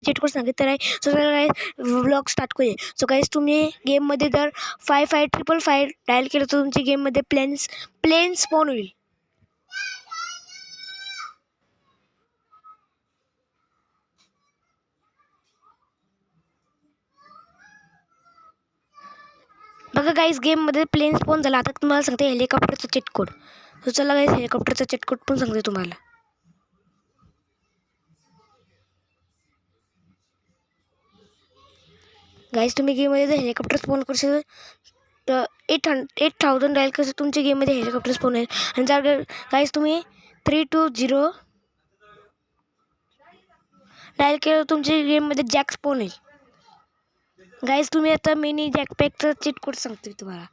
Cheat code सांगितलं आहे. So guys vlog start करूया. सो गाईस तुम्ही गेममध्ये जर 5555 डायल केलं तर तुमची गेममध्ये प्लेन स्पॉन होईल. बघा गाईस गेममध्ये प्लेन स्पॉन झाला. आता तुम्हाला सांगते हेलिकॉप्टरचा चीट कोड. सो चला गाईस हेलिकॉप्टरचा चीट कोड पण सांगते तुम्हाला. गाईस तुम्ही गेममध्ये जर हेलिकॉप्टर स्पॉन करू तर 8000 डायल कसं तुमच्या गेममध्ये हेलिकॉप्टर स्पॉन होईल. आणि जर गाईस तुम्ही 320 डायल केलं तुमच्या गेममध्ये जॅक स्पॉन होईल. गाईस तुम्ही आता मिनी जॅकपॅकचा चीट कोड सांगते तुम्हाला.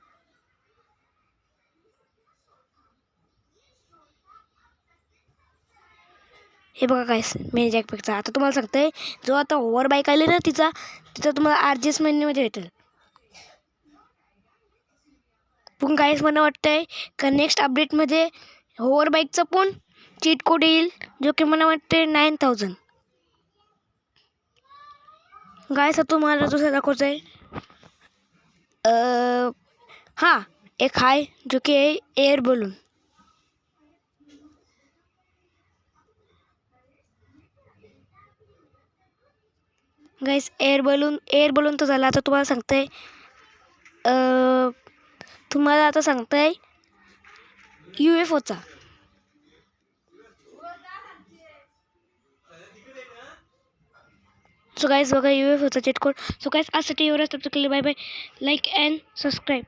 हे बघा गाईस मिनी जॅकपॅकचा. आता तुम्हाला सांगतंय जो आता ओव्हर बाईक आली ना तिचा तुम्हाला RGS महिन्यामध्ये भेटेल. पण गाईस मला वाटतंय का नेक्स्ट अपडेटमध्ये ओव्हर बाईकचा पण चीट कोड येईल जो की मला वाटते 9000. गाईस आता तुम्हाला दुसरं दाखवतं आहे. हां एक आहे जो की आहे air balloon. Guys air balloon तर झाला. आता तुम्हाला सांगतंय UFOचा. सो गाईस बघा UFOचा चीट कोड. सो गाईस आजसाठी एवढंच. Bye bye. Like and subscribe.